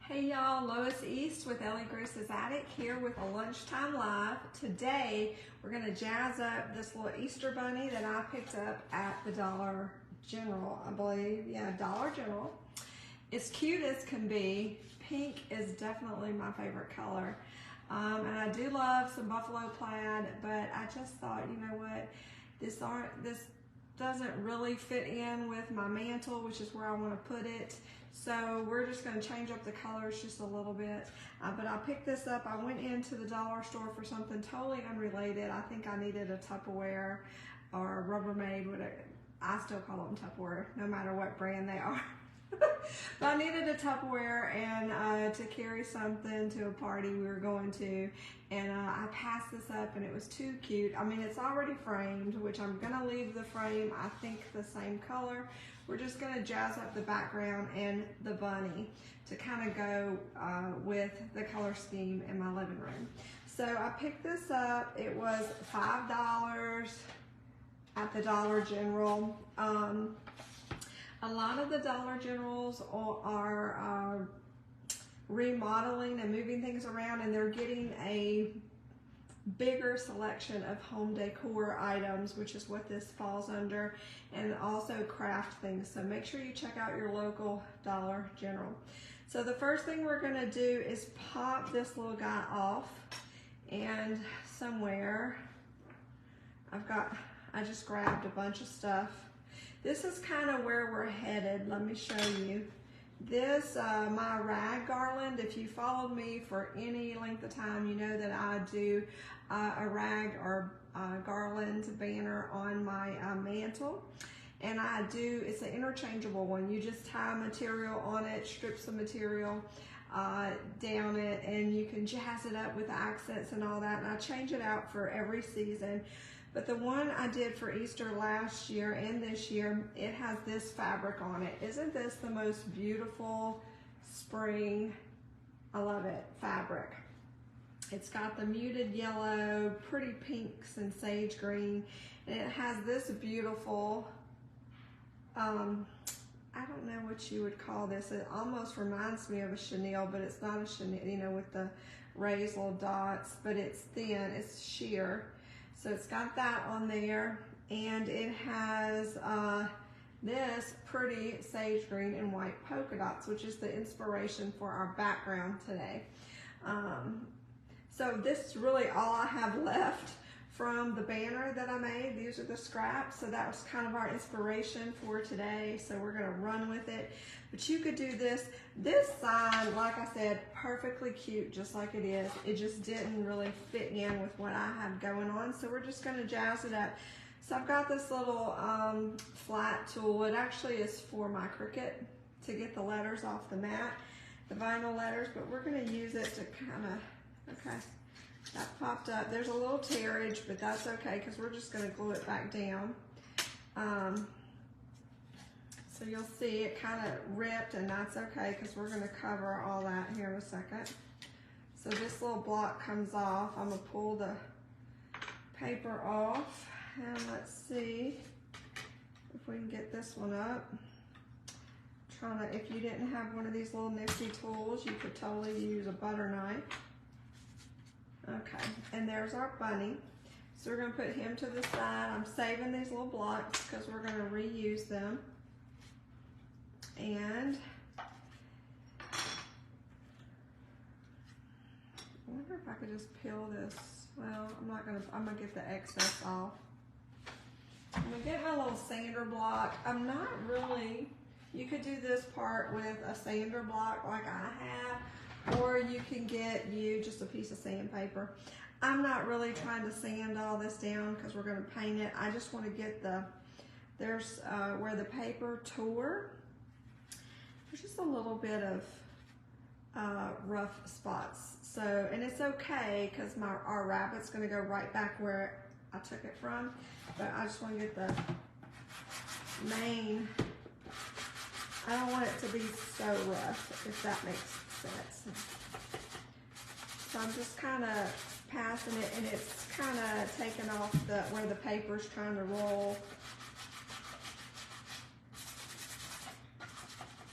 Hey y'all, Lois East with Ellie Grace's Attic here with a lunchtime live. Today we're going to jazz up this little Easter bunny that I picked up at the Dollar General, I believe. Yeah, Dollar General. It's cute as can be. Pink is definitely my favorite color. And I do love some buffalo plaid, but I just thought, you know what, this doesn't really fit in with my mantle, which is where I want to put it. So we're just going to change up the colors just a little bit. But I picked this up. I went into the dollar store for something totally unrelated. I think I needed a Tupperware or a Rubbermaid, whatever. I still call them Tupperware, no matter what brand they are. But I needed a Tupperware and to carry something to a party we were going to, and I passed this up and it was too cute. I mean, it's already framed, which I'm gonna leave the frame, I think, the same color. We're just gonna jazz up the background and the bunny to kind of go with the color scheme in my living room. So I picked this up. It was $5 at the Dollar General. A lot of the Dollar Generals are remodeling and moving things around, and they're getting a bigger selection of home decor items, which is what this falls under, and also craft things. So make sure you check out your local Dollar General. So the first thing we're going to do is pop this little guy off, and somewhere I just grabbed a bunch of stuff. This is kind of where we're headed. Let me show you. This, my rag garland, if you followed me for any length of time, you know that I do a rag or garland banner on my mantle. And it's an interchangeable one. You just tie material on it, strips of material down it, and you can jazz it up with accents and all that. And I change it out for every season. But the one I did for Easter last year and this year, it has this fabric on it. Isn't this the most beautiful spring, I love it, fabric? It's got the muted yellow, pretty pinks and sage green, and it has this beautiful, I don't know what you would call this. It almost reminds me of a chenille, but it's not a chenille, you know, with the raised little dots, but it's thin, it's sheer. So it's got that on there, and it has this pretty sage green and white polka dots, which is the inspiration for our background today. So this is really all I have left from the banner that I made. These are the scraps, so that was kind of our inspiration for today. So we're gonna run with it. But you could do this. This sign, like I said, perfectly cute, just like it is. It just didn't really fit in with what I have going on, so we're just gonna jazz it up. So I've got this little flat tool. It actually is for my Cricut to get the letters off the mat, the vinyl letters, but we're gonna use it to kind of, okay, that popped up. There's a little tearage, but that's okay because we're just gonna glue it back down. So you'll see it kind of ripped, and that's okay because we're going to cover all that here in a second. So this little block comes off. I'm going to pull the paper off, and let's see if we can get this one up. If you didn't have one of these little nifty tools, you could totally use a butter knife. Okay, and there's our bunny. So we're going to put him to the side. I'm saving these little blocks because we're going to reuse them. And I wonder if I could just peel this. Well, I'm gonna get the excess off. I'm gonna get my little sander block. You could do this part with a sander block like I have, or you can get just a piece of sandpaper. I'm not really trying to sand all this down because we're gonna paint it. I just want to get there's where the paper tore. There's just a little bit of rough spots. So, and it's okay because our rabbit's gonna go right back where I took it from. But I just want to get the main, I don't want it to be so rough, if that makes sense. So I'm just kind of passing it, and it's kind of taking off where the paper's trying to roll.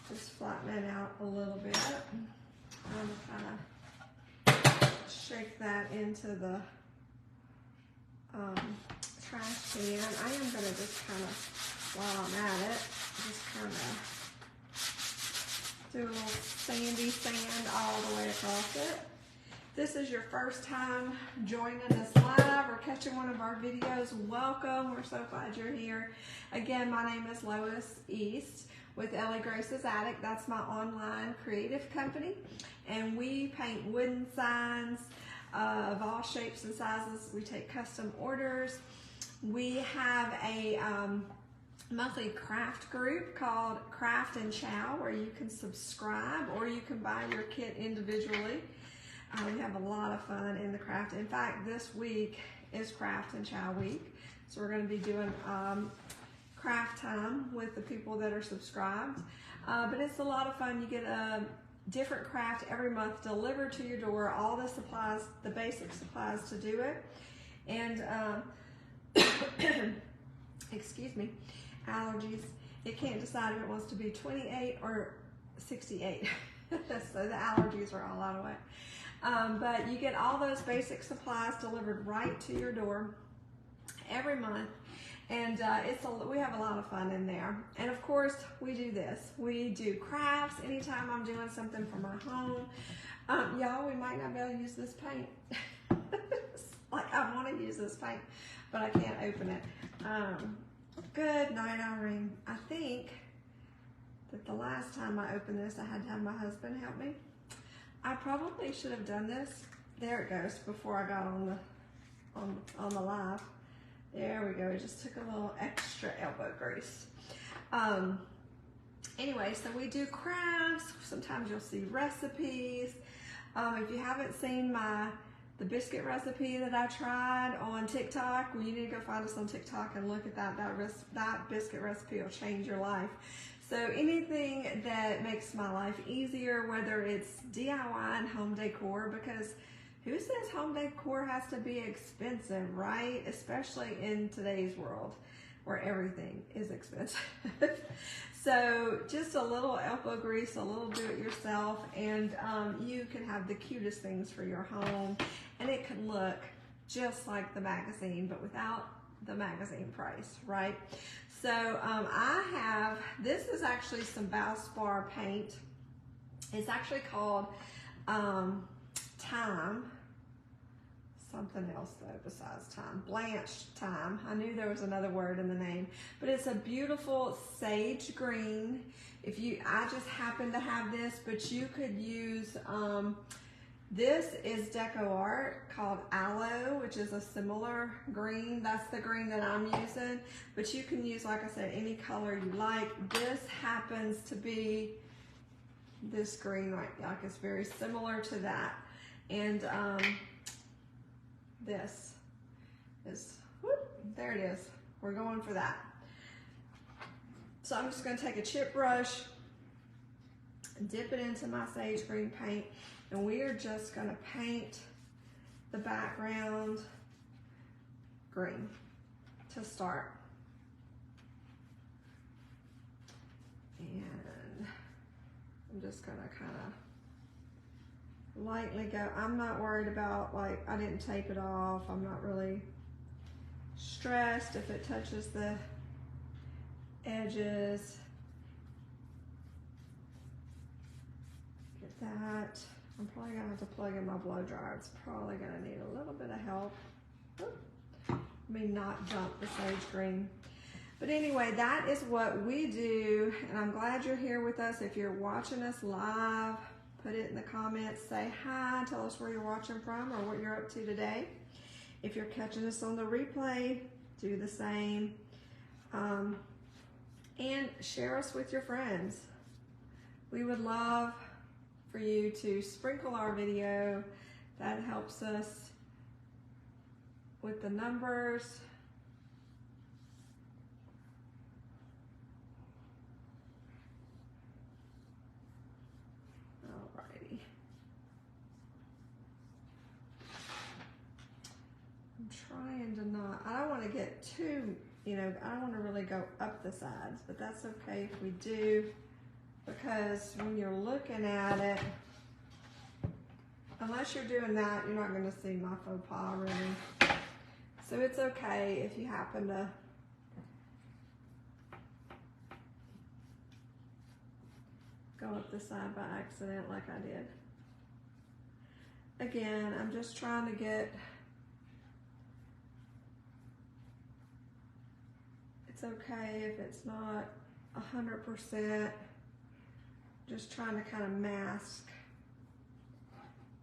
Just flatten it out a little bit. I'm gonna kind of shake that into the trash can. I am gonna just kind of, while I'm at it, just kind of do a little sandy sand all the way across it. If this is your first time joining us live or catching one of our videos, welcome. We're so glad you're here. Again, my name is Lois East with Ellie Grace's Attic. That's my online creative company. And we paint wooden signs of all shapes and sizes. We take custom orders. We have a monthly craft group called Craft and Chow where you can subscribe or you can buy your kit individually. We have a lot of fun in the craft. In fact, this week is Craft and Chow week. So we're going to be doing craft time with the people that are subscribed. But it's a lot of fun. You get a different craft every month delivered to your door, all the supplies, the basic supplies to do it. And excuse me, allergies. It can't decide if it wants to be 28 or 68. So the allergies are all out of the way. But you get all those basic supplies delivered right to your door every month. And we have a lot of fun in there. And of course, we do this. We do crafts anytime I'm doing something from our home. Y'all, we might not be able to use this paint. Like, I want to use this paint, but I can't open it. Good night, Irene. I think that the last time I opened this, I had to have my husband help me. I probably should have done this. There it goes, before I got on the live. There we go. We just took a little extra elbow grease. Anyway, so we do crafts. Sometimes you'll see recipes. If you haven't seen the biscuit recipe that I tried on TikTok, well, you need to go find us on TikTok and look at that. That biscuit recipe will change your life. So anything that makes my life easier, whether it's DIY and home decor, because who says home decor has to be expensive, right? Especially in today's world where everything is expensive. So just a little elbow grease, a little do-it-yourself, and you can have the cutest things for your home, and it can look just like the magazine, but without the magazine price, right? So this is actually some Valspar paint. It's actually called Thyme. Something else though besides thyme. Blanched thyme. I knew there was another word in the name. But it's a beautiful sage green. I just happen to have this, but you could use, this is Deco Art called Aloe, which is a similar green. That's the green that I'm using. But you can use, like I said, any color you like. This happens to be this green, like it's very similar to that. And this is, whoop, there it is. We're going for that. So I'm just going to take a chip brush, dip it into my sage green paint, and we are just going to paint the background green to start. And I'm just going to kind of lightly go. I'm not worried about, like, I didn't tape it off. I'm not really stressed if it touches the edges. Get that. I'm probably gonna have to plug in my blow dryer. It's probably gonna need a little bit of help. Let me not jump the sage green. But anyway, that is what we do, and I'm glad you're here with us. If you're watching us live, put it in the comments, say hi, tell us where you're watching from or what you're up to today. If you're catching us on the replay, do the same. And share us with your friends. We would love for you to sprinkle our video. That helps us with the numbers. Trying to not, I don't want to get too, I don't want to really go up the sides, but that's okay if we do, because when you're looking at it, unless you're doing that, you're not gonna see my faux pas really. So it's okay if you happen to go up the side by accident like I did. Again, I'm just trying to get, it's okay if it's not 100%, just trying to kind of mask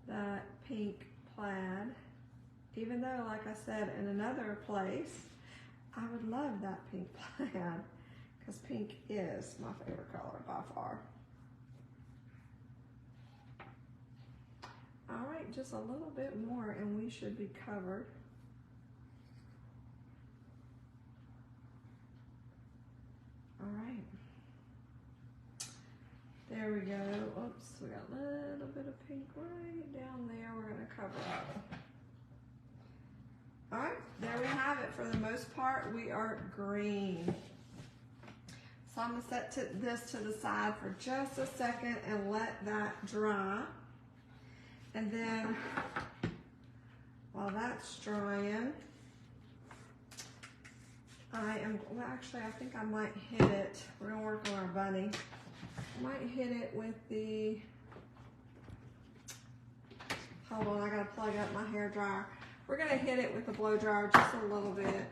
that pink plaid. Even though, like I said, in another place, I would love that pink plaid because pink is my favorite color by far. All right, just a little bit more and we should be covered. All right. There we go. Oops, we got a little bit of pink right down there. We're gonna cover up. All right, there we have it. For the most part, we are green. So I'm gonna set this to the side for just a second and let that dry. And then, while that's drying, well actually I think I might hit it. We're gonna work on our bunny. I might hit it with the, hold on, I gotta plug up my hair dryer. We're gonna hit it with the blow dryer just a little bit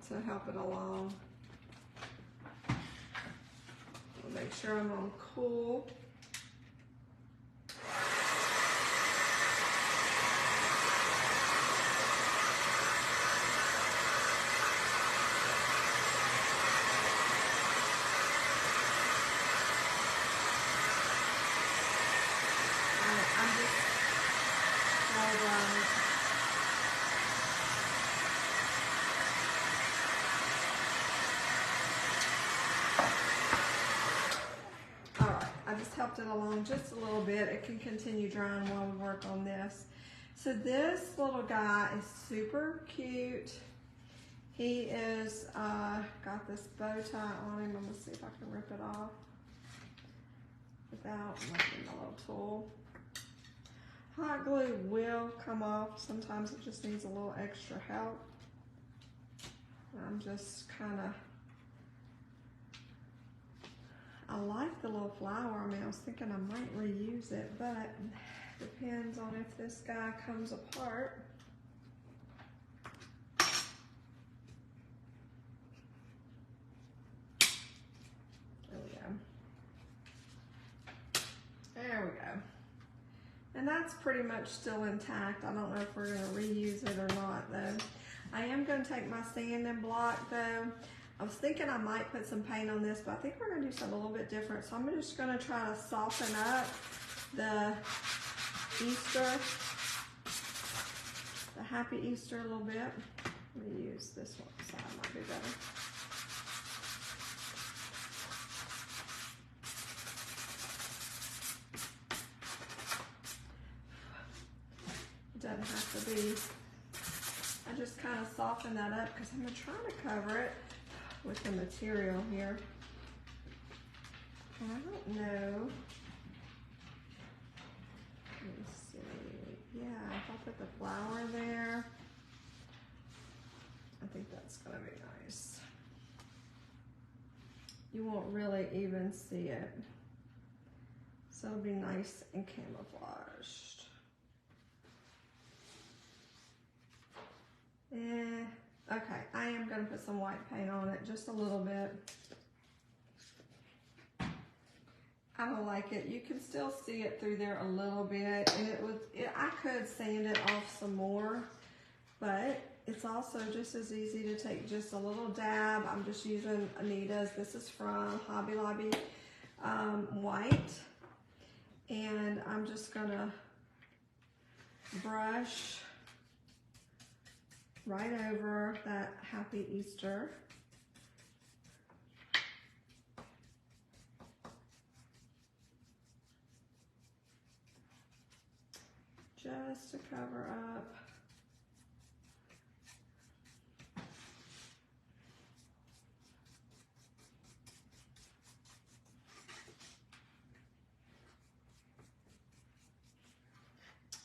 to help it along. I'll make sure I'm on cool. Helped it along just a little bit. It can continue drying while we work on this. So this little guy is super cute. He is got this bow tie on him. I'm gonna see if I can rip it off without making a little tool. Hot glue will come off. Sometimes it just needs a little extra help. I'm just kind of, I like the little flower. I mean, I was thinking I might reuse it, but depends on if this guy comes apart. There we go. There we go. And that's pretty much still intact. I don't know if we're going to reuse it or not, though. I am going to take my sanding block, though. I was thinking I might put some paint on this, but I think we're gonna do something a little bit different. So I'm just gonna try to soften up the Easter, the Happy Easter a little bit. Let me use this one side, might be better. It doesn't have to be. I just kind of soften that up because I'm trying to cover it with the material here. And I don't know. Let me see. Yeah, if I put the flower there, I think that's gonna be nice. You won't really even see it. So it'll be nice and camouflaged. Okay, I am gonna put some white paint on it, just a little bit. I don't like it. You can still see it through there a little bit, and I could sand it off some more, but it's also just as easy to take just a little dab. I'm just using Anita's. This is from Hobby Lobby white, and I'm just gonna brush right over that Happy Easter. Just to cover up.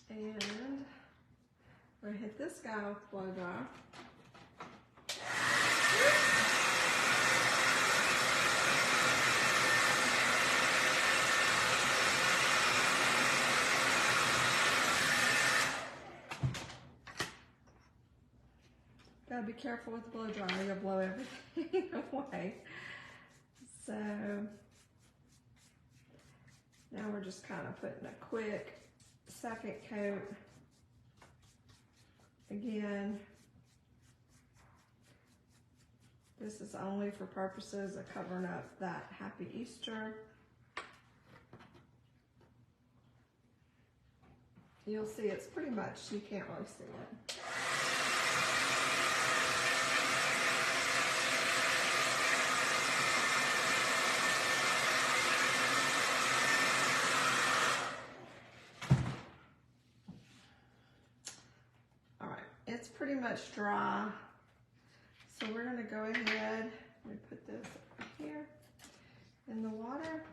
And we're gonna hit this guy with blow dry. Gotta be careful with the blow dryer, you'll blow everything away. So now we're just kind of putting a quick second coat. Again, this is only for purposes of covering up that Happy Easter. You'll see it's pretty much, you can't really see it. It's pretty much dry, so we're going to go ahead and put this over here in the water,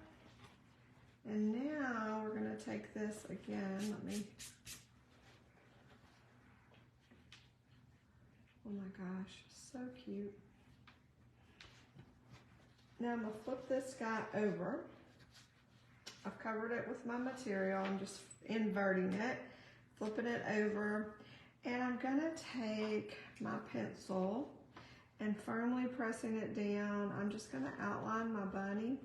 and now we're going to take this again. Oh my gosh, so cute. Now I'm going to flip this guy over. I've covered it with my material. I'm just inverting it, flipping it over. And I'm gonna take my pencil and firmly pressing it down, I'm just gonna outline my bunny.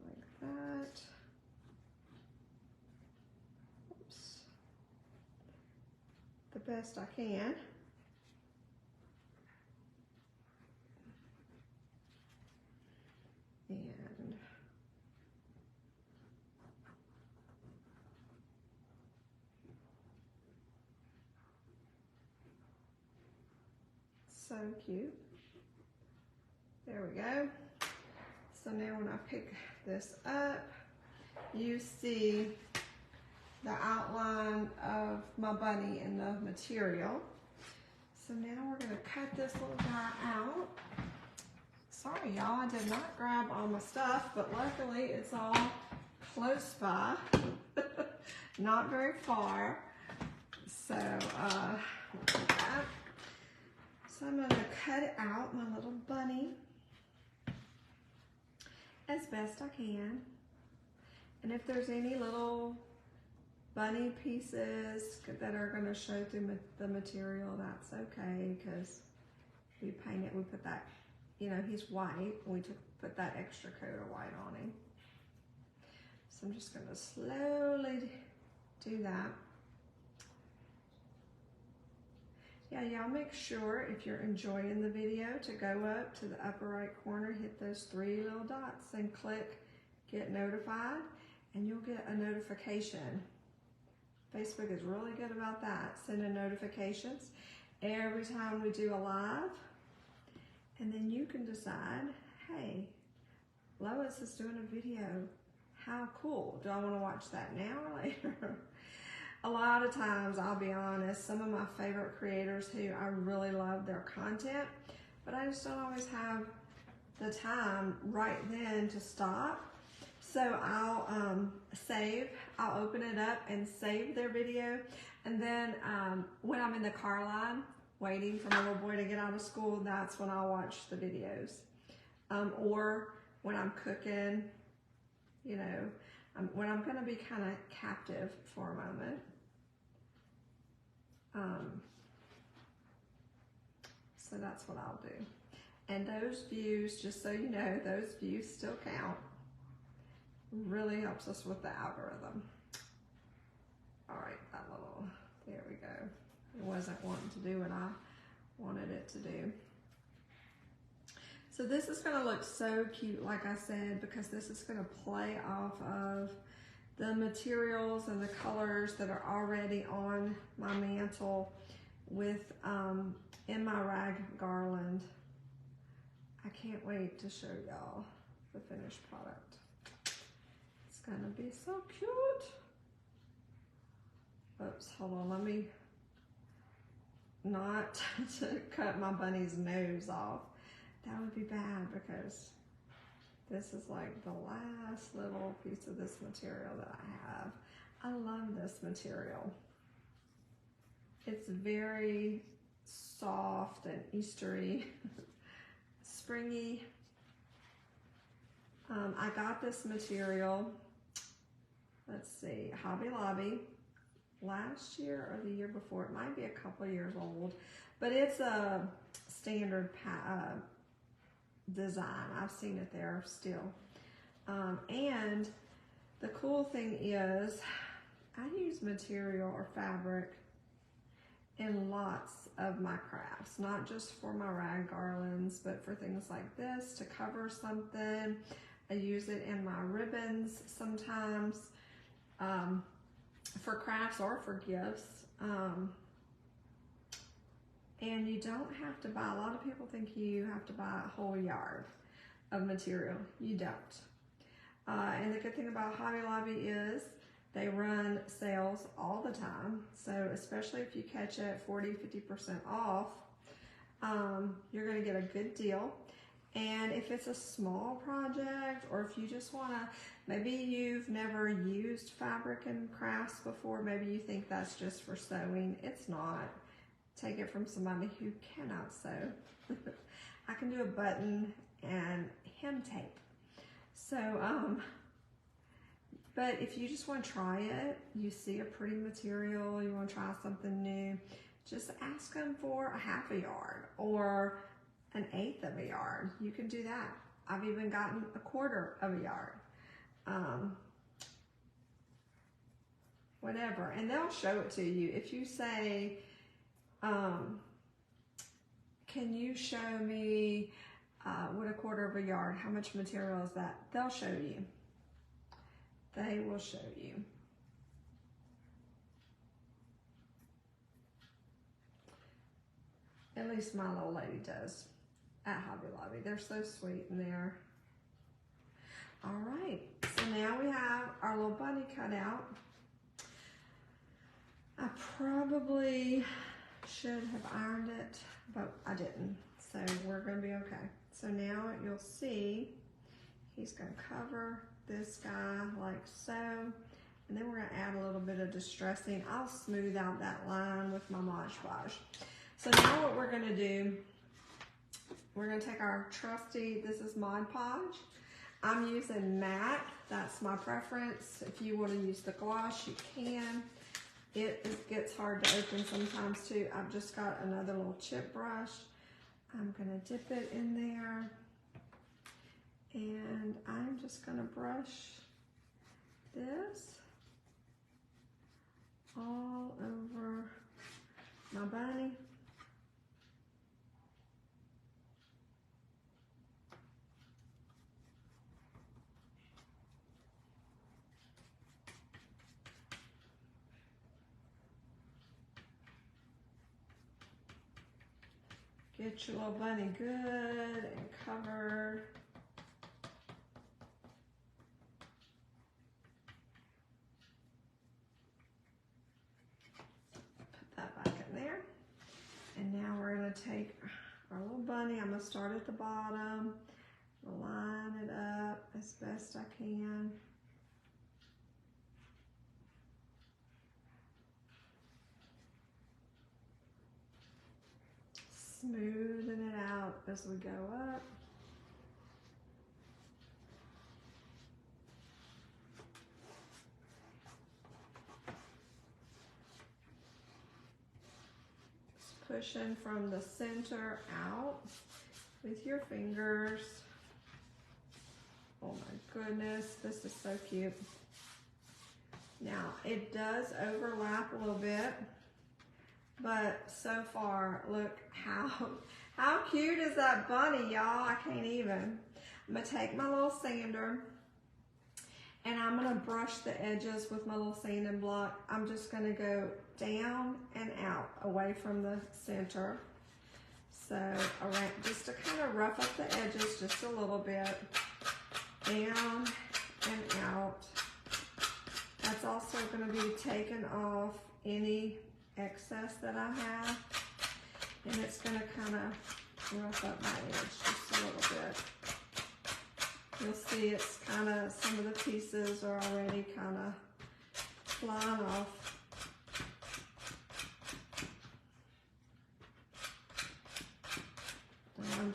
Like that. Oops. The best I can. And so cute. There we go. So now when I pick this up, you see the outline of my bunny in the material. So now we're going to cut this little guy out. Sorry y'all, I did not grab all my stuff, but luckily it's all close by, not very far. So, so I'm gonna cut out my little bunny as best I can. And if there's any little bunny pieces that are gonna show through the material, that's okay, because we painted, we put that, you know, he's white, we put that extra coat of white on him. So I'm just gonna slowly do that. Yeah, y'all make sure if you're enjoying the video to go up to the upper right corner, hit those 3 little dots and click get notified, and you'll get a notification. Facebook is really good about that, sending notifications every time we do a live. And then you can decide, hey, Lois is doing a video. How cool. Do I want to watch that now or later? A lot of times, I'll be honest, some of my favorite creators who I really love their content, but I just don't always have the time right then to stop. So I'll I'll open it up and save their video. And then when I'm in the car line, waiting for my little boy to get out of school, that's when I'll watch the videos. Or when I'm cooking, you know, when I'm gonna be kind of captive for a moment. So that's what I'll do. And those views, just so you know, those views still count. Really helps us with the algorithm. All right, that little, there we go. It wasn't wanting to do what I wanted it to do. So this is gonna look so cute, like I said, because this is gonna play off of the materials and the colors that are already on my mantle with, in my rag garland. I can't wait to show y'all the finished product. It's gonna be so cute. Oops, hold on, let me not cut my bunny's nose off. that would be bad because this is like the last little piece of this material that I have. I love this material. It's very soft and Eastery, springy. I got this material, let's see, Hobby Lobby last year or the year before. It might be a couple years old, but it's a standard design. I've seen it there still. And the cool thing is I use material or fabric in lots of my crafts, not just for my rag garlands, but for things like this to cover something. I use it in my ribbons sometimes, for crafts or for gifts. And you don't have to buy, a lot of people think you have to buy a whole yard of material. You don't. And the good thing about Hobby Lobby is they run sales all the time. So especially if you catch it 40, 50% off, you're gonna get a good deal. And if it's a small project, or if you just wanna, maybe you've never used fabric and crafts before, maybe you think that's just for sewing. It's not. Take it from somebody who cannot sew. I can do a button and hem tape. So, but if you just want to try it, you see a pretty material, you want to try something new, just ask them for a half a yard or an eighth of a yard. You can do that. I've even gotten a quarter of a yard. Whatever, and they'll show it to you. If you say, can you show me what a quarter of a yard, how much material is that? They'll show you. They will show you. At least my little lady does at Hobby Lobby. They're so sweet in there. All right, so now we have our little bunny cut out. I probably should have ironed it, but I didn't. So we're gonna be okay. So now you'll see he's gonna cover this guy like so, and then we're gonna add a little bit of distressing. I'll smooth out that line with my Mod Podge. So now what we're gonna do, we're gonna take our trusty, this is Mod Podge. I'm using matte, that's my preference. If you wanna use the gloss, you can. It gets hard to open sometimes too. I've just got another little chip brush. I'm gonna dip it in there, and I'm just gonna brush this all over my bunny. Get your little bunny good and covered. Put that back in there. And now we're gonna take our little bunny. I'm gonna start at the bottom, line it up as best I can. Smoothing it out as we go up. Just pushing from the center out with your fingers. Oh my goodness, this is so cute. Now, it does overlap a little bit, but so far, look how cute is that bunny, y'all? I can't even. I'm gonna take my little sander and I'm gonna brush the edges with my little sanding block. I'm just gonna go down and out, away from the center. So around, just to kind of rough up the edges just a little bit. Down and out. That's also gonna be taking off any excess that I have, and it's going to kind of rough up my edge just a little bit. You'll see it's kind of, some of the pieces are already kind of flying off. And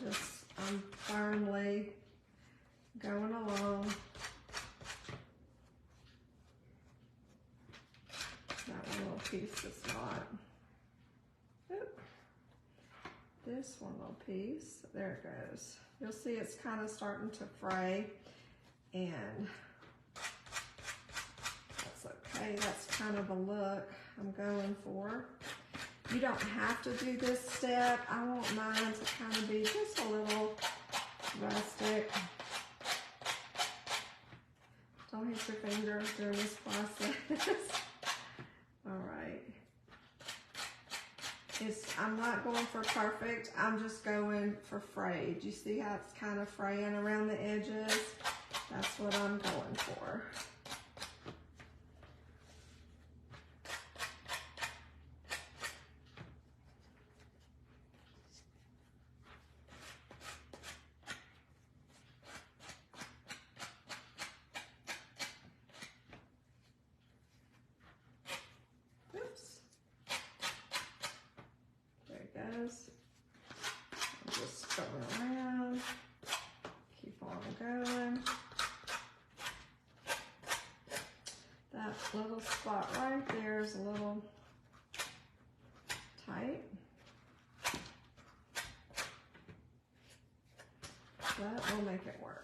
I'm firmly going along. That one little piece is not. Oop. This one little piece, there it goes. You'll see it's kind of starting to fray, and that's okay. That's kind of the look I'm going for. You don't have to do this step. I want mine to kind of be just a little rustic. Don't hit your finger during this process. All right. I'm not going for perfect. I'm just going for frayed. You see how it's kind of fraying around the edges? That's what I'm going for. I'm just going around, keep on going. That little spot right there is a little tight, but we'll make it work.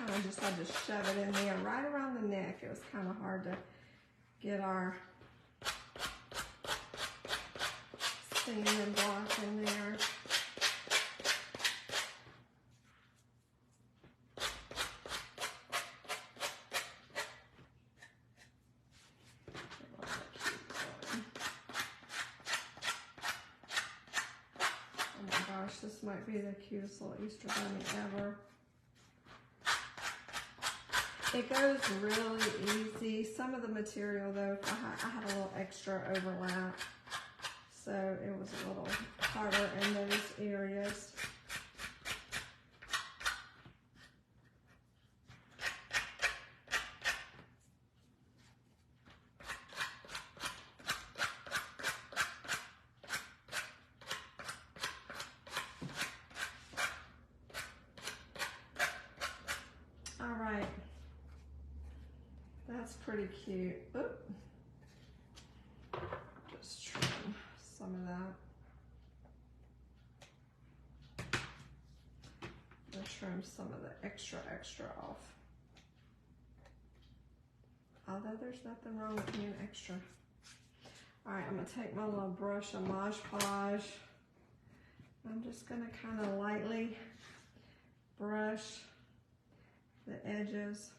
I just had to shove it in there right around the neck. It was kind of hard to get our cinnamon block in there. Oh my gosh, this might be the cutest little Easter bunny ever. It goes really easy. Some of the material though, I had a little extra overlap, so it was a little harder in those areas. All right. That's pretty cute. Oop. Just trim some of that. I'll trim some of the extra off. Although there's nothing wrong with being extra. All right, I'm gonna take my little brush of Mod Podge. I'm just gonna kind of lightly brush the edges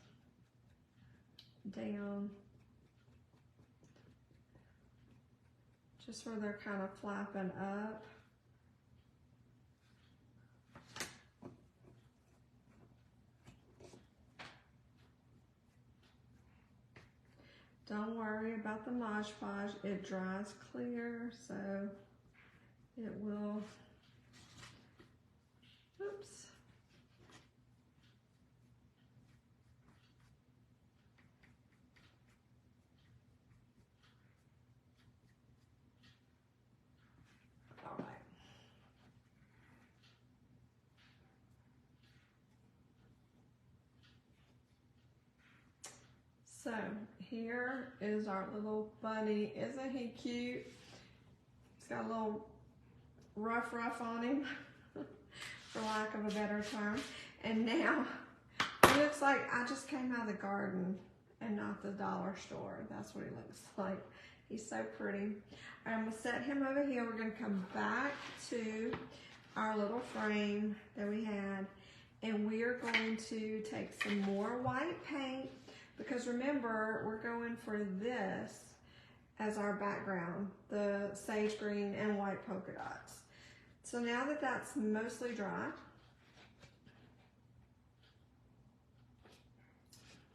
down, just where they're kind of flapping up. Don't worry about the Mod Podge, it dries clear, so it will, oops. So here is our little bunny. Isn't he cute? He's got a little rough on him, for lack of a better term. And now he looks like I just came out of the garden and not the dollar store. That's what he looks like. He's so pretty. I'm gonna set him over here. We're gonna come back to our little frame that we had, and we are going to take some more white paint, because remember, we're going for this as our background, the sage green and white polka dots. So now that that's mostly dry,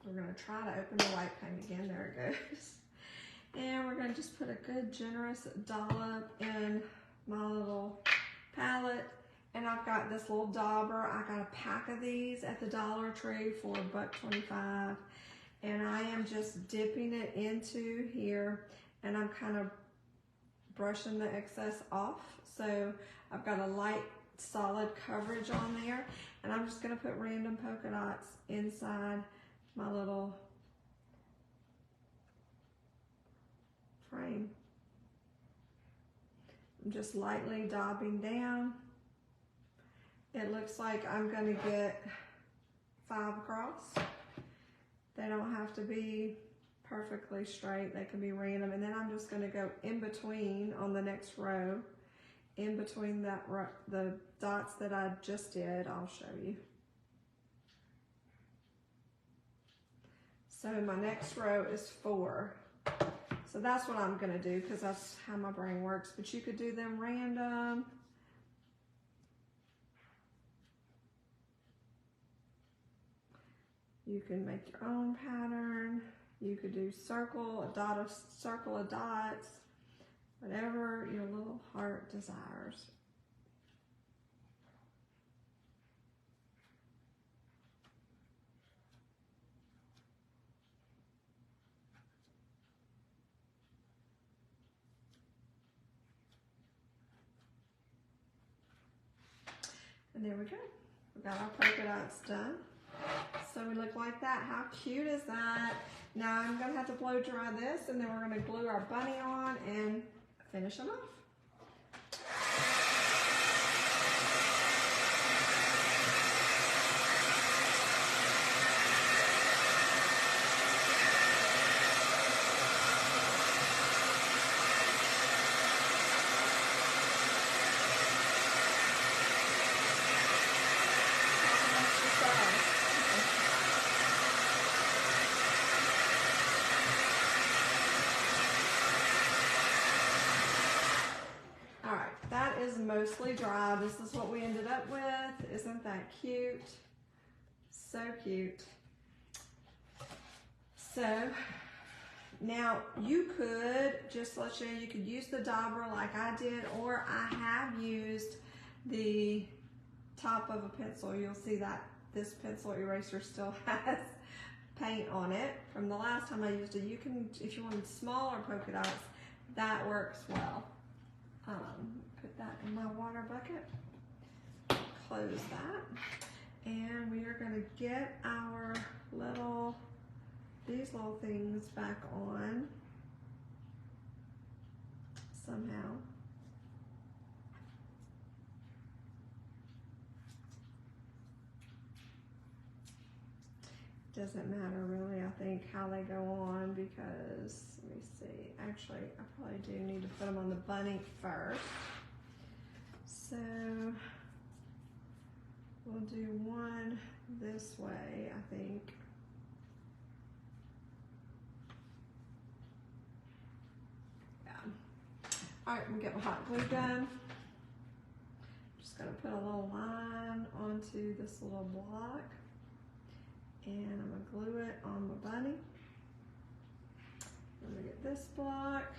We're gonna try to open the white paint again. There it goes. And we're gonna just put a good generous dollop in my little palette. And I've got this little dauber. I got a pack of these at the Dollar Tree for $1.25. And I am just dipping it into here, and I'm kind of brushing the excess off. So I've got a light solid coverage on there, and I'm just gonna put random polka dots inside my little frame. I'm just lightly daubing down. It looks like I'm gonna get 5 across. They don't have to be perfectly straight, they can be random. And then I'm just gonna go in between on the next row, in between that the dots that I just did. I'll show you. So my next row is 4. So that's what I'm gonna do because that's how my brain works, but you could do them random. You can make your own pattern. You could do circle, a dot, a circle of dots, whatever your little heart desires. And there we go. We got our polka dots done. So we look like that. How cute is that? Now I'm gonna have to blow dry this, and then we're gonna glue our bunny on and finish them off. Mostly dry. This is what we ended up with. Isn't that cute? So cute. So now you could just let you know, you could use the dauber like I did, or I have used the top of a pencil. You'll see that this pencil eraser still has paint on it from the last time I used it. You can, if you wanted smaller polka dots, that works well. Put that in my water bucket, close that, and we are going to get our these little things back on somehow. Doesn't matter really, I think, how they go on, because let me see, actually I probably do need to put them on the bunny first. So we'll do one this way, I think. Yeah. All right, I'm gonna get my hot glue gun. Just gonna put a little line onto this little block, and I'm gonna glue it on my bunny. I'm gonna get this block.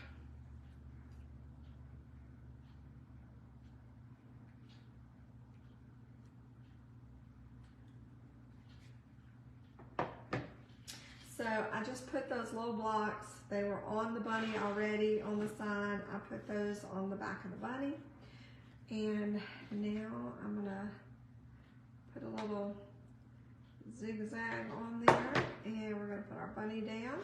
So I just put those little blocks, they were on the bunny already on the side. I put those on the back of the bunny. And now I'm gonna put a little zigzag on there, and we're gonna put our bunny down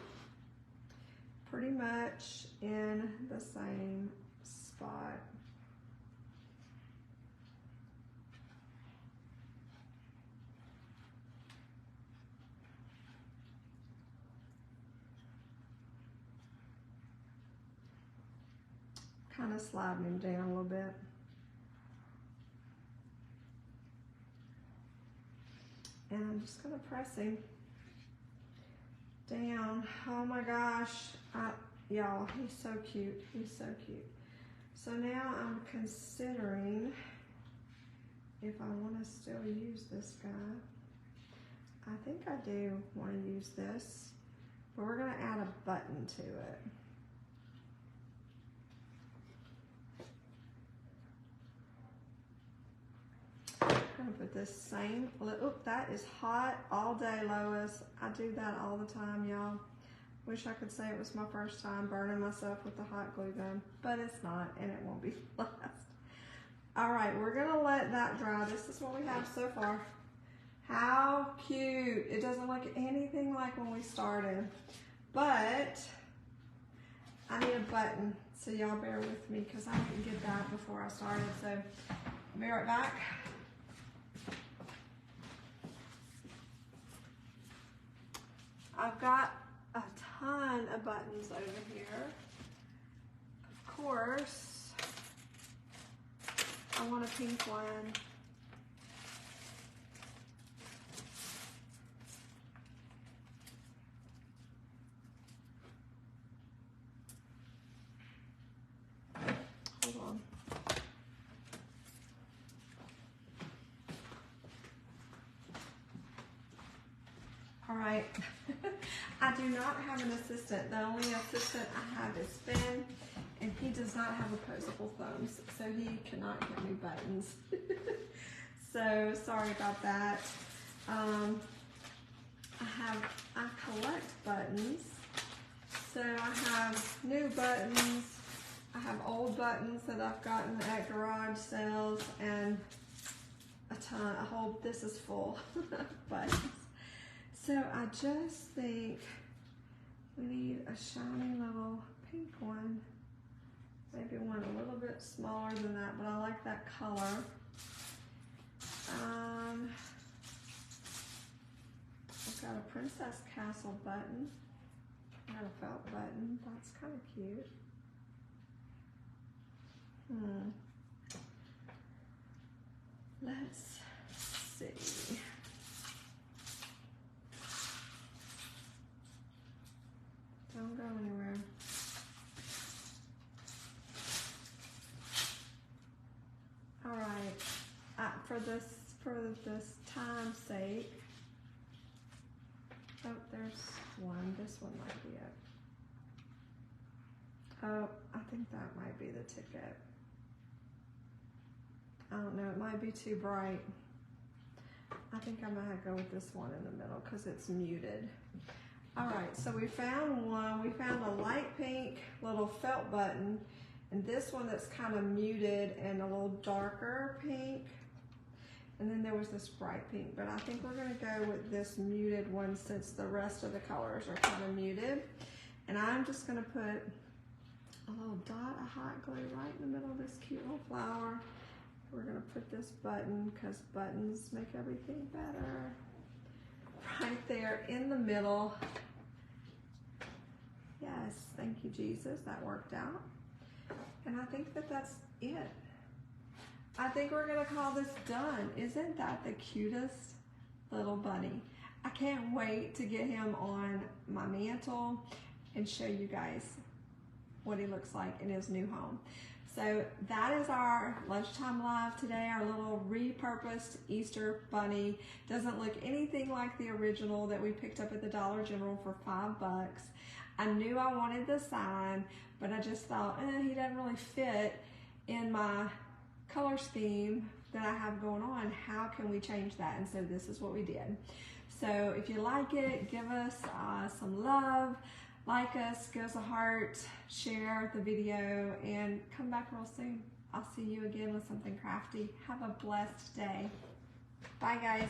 pretty much in the same spot. Kind of sliding him down a little bit. And I'm just gonna press him down. Oh my gosh, y'all, he's so cute. He's so cute. So now I'm considering if I want to still use this guy. I think I do want to use this, but we're going to add a button to it. I'm going to put this same, oop, that is hot all day, Lois. I do that all the time, y'all. Wish I could say it was my first time burning myself with the hot glue gun, but it's not, and it won't be last. All right, we're going to let that dry. This is what we have so far. How cute. It doesn't look anything like when we started, but I need a button, so y'all bear with me because I didn't get that before I started, so I'll be right back. I've got a ton of buttons over here. Of course, I want a pink one. Hold on. All right. I do not have an assistant. The only assistant I have is Finn, and he does not have opposable thumbs, so he cannot get me buttons. So sorry about that. I collect buttons. So I have new buttons. I have old buttons that I've gotten at garage sales, and a ton. This is full of buttons. So I just think we need a shiny little pink one. Maybe one a little bit smaller than that, but I like that color. I've got a Princess Castle button. I got a felt button. That's kind of cute. Let's see. Don't go anywhere. All right. For this time's sake. Oh, there's one. This one might be it. Oh, I think that might be the ticket. I don't know. It might be too bright. I think I might go with this one in the middle because it's muted. All right, so we found one. We found a light pink little felt button, and this one that's kind of muted and a little darker pink. And then there was this bright pink, but I think we're gonna go with this muted one since the rest of the colors are kind of muted. And I'm just gonna put a little dot of hot glue right in the middle of this cute little flower. We're gonna put this button, because buttons make everything better, right there in the middle. Yes, thank you, Jesus, that worked out. And I think that that's it. I think we're gonna call this done. Isn't that the cutest little bunny? I can't wait to get him on my mantle and show you guys what he looks like in his new home. So that is our lunchtime live today, our little repurposed Easter bunny. Doesn't look anything like the original that we picked up at the Dollar General for $5. I knew I wanted the sign, but I just thought, he doesn't really fit in my color scheme that I have going on. How can we change that? And so this is what we did. So if you like it, give us some love. Like us, give us a heart, share the video, and come back real soon. I'll see you again with something crafty. Have a blessed day. Bye, guys.